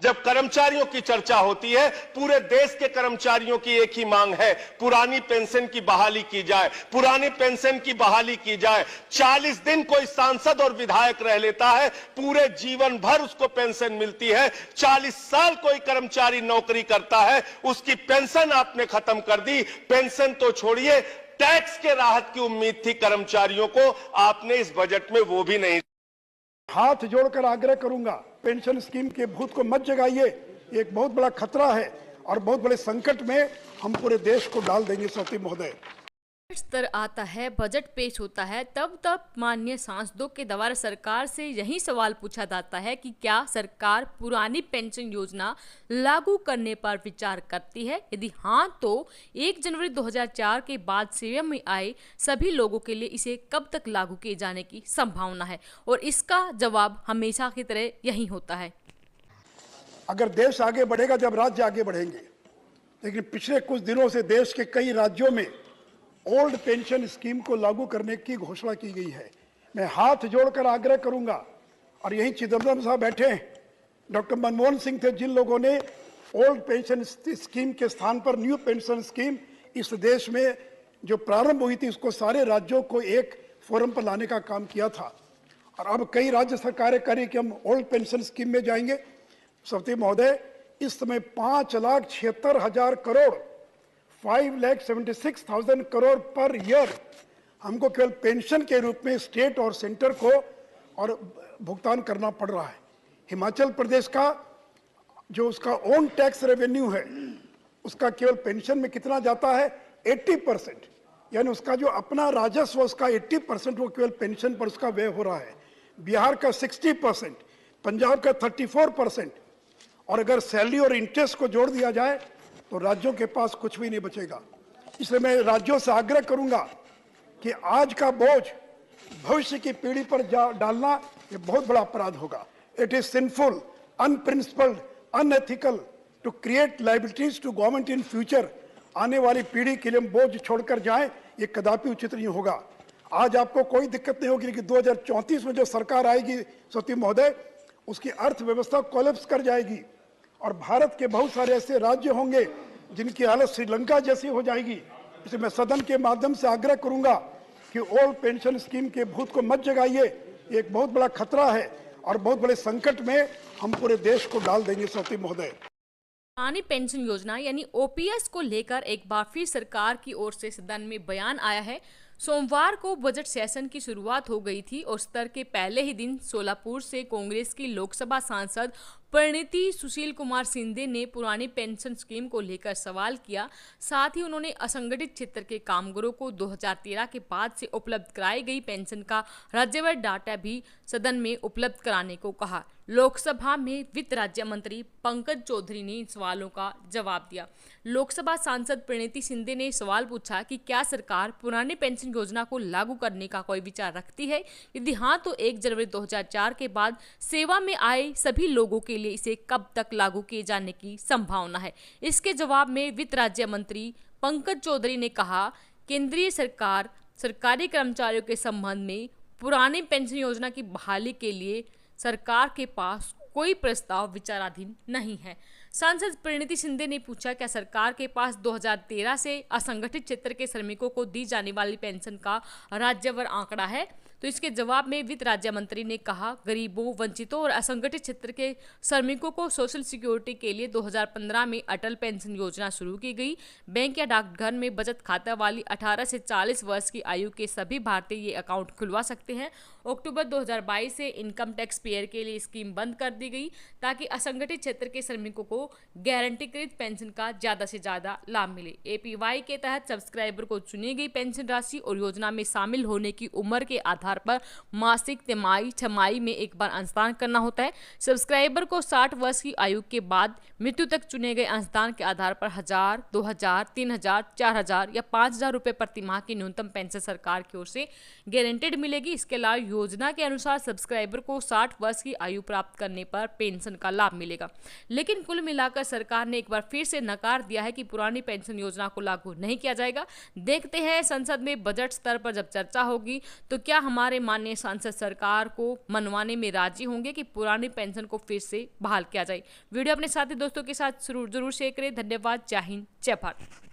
जब कर्मचारियों की चर्चा होती है, पूरे देश के कर्मचारियों की एक ही मांग है, पुरानी पेंशन की बहाली की जाए, पुरानी पेंशन की बहाली की जाए। 40 दिन कोई सांसद और विधायक रह लेता है, पूरे जीवन भर उसको पेंशन मिलती है। 40 साल कोई कर्मचारी नौकरी करता है, उसकी पेंशन आपने खत्म कर दी। पेंशन तो छोड़िए, टैक्स के राहत की उम्मीद थी कर्मचारियों को, आपने इस बजट में वो भी नहीं। हाथ जोड़कर आग्रह करूंगा, पेंशन स्कीम के भूत को मत जगाइए। एक बहुत बड़ा खतरा है और बहुत बड़े संकट में हम पूरे देश को डाल देंगे। सती महोदय, स्तर आता है, बजट पेश होता है, तब माननीय सांसदों के द्वारा सरकार से यही सवाल पूछा जाता है कि क्या सरकार पुरानी पेंशन योजना लागू करने पर विचार करती है। यदि हाँ, तो 1 जनवरी 2004 के बाद सेवा में आए सभी लोगों के लिए इसे कब तक लागू किए जाने की संभावना है, और इसका जवाब हमेशा की तरह यही होता है। अगर देश आगे बढ़ेगा जब राज्य आगे बढ़ेंगे, लेकिन पिछले कुछ दिनों से देश के कई राज्यों में ओल्ड पेंशन स्कीम को लागू करने की घोषणा की गई है। मैं हाथ जोड़कर आग्रह करूंगा, और यही चिदम्बरम साहब बैठे हैं, डॉक्टर मनमोहन सिंह थे जिन लोगों ने ओल्ड पेंशन स्कीम के स्थान पर न्यू पेंशन स्कीम इस देश में जो प्रारंभ हुई थी उसको सारे राज्यों को एक फोरम पर लाने का काम किया था। और अब कई राज्य सरकारें करें कि हम ओल्ड पेंशन स्कीम में जाएंगे। सती महोदय, इस समय 5,76,000 करोड़ 5,76,000 करोड़ पर ईयर हमको केवल पेंशन के रूप में स्टेट और सेंटर को और भुगतान करना पड़ रहा है। हिमाचल प्रदेश का जो उसका ओन टैक्स रेवेन्यू है, उसका केवल पेंशन में कितना जाता है, 80%, यानी उसका जो अपना राजस्व उसका 80% वो केवल पेंशन पर उसका व्यय हो रहा है। बिहार का 60%, पंजाब का 34%, और अगर सैलरी और इंटरेस्ट को जोड़ दिया जाए तो राज्यों के पास कुछ भी नहीं बचेगा। इसलिए मैं राज्यों से आग्रह करूंगा कि आज का बोझ भविष्य की पीढ़ी पर डालना ये बहुत बड़ा अपराध होगा। It is sinful, unprincipled, unethical to create liabilities to government in future. आने वाली पीढ़ी के लिए हम बोझ छोड़कर जाएं, ये कदापि उचित नहीं होगा। आज आपको कोई दिक्कत नहीं होगी कि 2034 में जो सरकार आएगी सती महोदय, उसकी अर्थव्यवस्था कोलैप्स कर जाएगी, और भारत के बहुत सारे ऐसे राज्य होंगे जिनकी हालत श्रीलंका जैसी हो जाएगी। इसलिए मैं सदन के माध्यम से आग्रह करूंगा कि ओल्ड पेंशन स्कीम के भूत को मत जगाइए। एक बहुत बड़ा खतरा है और बहुत बड़े संकट में हम पूरे देश को डाल देंगे। सती महोदय, पुरानी पेंशन योजना यानी ओपीएस को लेकर एक बार फिर सरकार की ओर से सदन में बयान आया है। सोमवार को बजट सेशन की शुरुआत हो गई थी और सत्र के पहले ही दिन सोलापुर से कांग्रेस की लोकसभा सांसद परिणीति सुशील कुमार शिंदे ने पुरानी पेंशन स्कीम को लेकर सवाल किया। साथ ही उन्होंने असंगठित क्षेत्र के कामगारों को 2013 के बाद से उपलब्ध कराई गई पेंशन का राज्यवार डाटा भी सदन में उपलब्ध कराने को कहा। लोकसभा में वित्त राज्य मंत्री पंकज चौधरी ने इन सवालों का जवाब दिया। लोकसभा सांसद परिणीति शिंदे ने सवाल पूछा कि क्या सरकार पुरानी पेंशन योजना को लागू करने का कोई विचार रखती है। यदि हाँ, तो 1 जनवरी 2004 के बाद सेवा में आए सभी लोगों के लिए इसे कब तक लागू किए जाने की संभावना है। इसके जवाब में वित्त राज्य मंत्री पंकज चौधरी ने कहा, केंद्रीय सरकार सरकारी कर्मचारियों के संबंध में पुरानी पेंशन योजना की बहाली के लिए सरकार के पास कोई प्रस्ताव विचाराधीन नहीं है। सांसद परिणीति शिंदे ने पूछा, क्या सरकार के पास 2013 से असंगठित क्षेत्र के श्रमिकों को दी जाने वाली पेंशन का राज्यवार आंकड़ा है। तो इसके जवाब में वित्त राज्य मंत्री ने कहा, गरीबों, वंचितों और असंगठित क्षेत्र के श्रमिकों को सोशल सिक्योरिटी के लिए 2015 में अटल पेंशन योजना शुरू की गई। बैंक या डाकघर में बचत खाता वाली 18 से 40 वर्ष की आयु के सभी भारतीय ये अकाउंट खुलवा सकते हैं। अक्टूबर 2022 से इनकम टैक्स पेयर के लिए स्कीम बंद कर दी गई ताकि असंगठित क्षेत्र के श्रमिकों को गारंटीकृत पेंशन का ज्यादा से ज्यादा लाभ मिले। एपीवाई के तहत सब्सक्राइबर को चुनी गई पेंशन राशि और योजना में शामिल होने की उम्र के आधार पर मासिक, तिमाही, छमाही में एक बार अंशदान करना होता है। सब्सक्राइबर को 60 वर्ष की आयु के बाद मृत्यु तक चुने गए अंशदान के आधार पर 1000, 2000, 3000, 4000 या 5000 रुपए प्रति माह की न्यूनतम पेंशन सरकार की ओर से गारंटेड मिलेगी। इसके अलावा योजना के अनुसार सब्सक्राइबर को 60 वर्ष की आयु प्राप्त करने पर पेंशन का लाभ मिलेगा। लेकिन कुल मिलाकर सरकार ने एक बार फिर से नकार दिया है कि पुरानी पेंशन योजना को लागू नहीं किया जाएगा। देखते हैं संसद में बजट स्तर पर जब चर्चा होगी तो क्या हमारे माननीय सांसद सरकार को मनवाने में राजी होंगे कि पुरानी पेंशन को फिर से बहाल किया जाए। वीडियो अपने साथी दोस्तों के साथ जरूर शेयर करें। धन्यवाद। जय हिंद, जय भारत।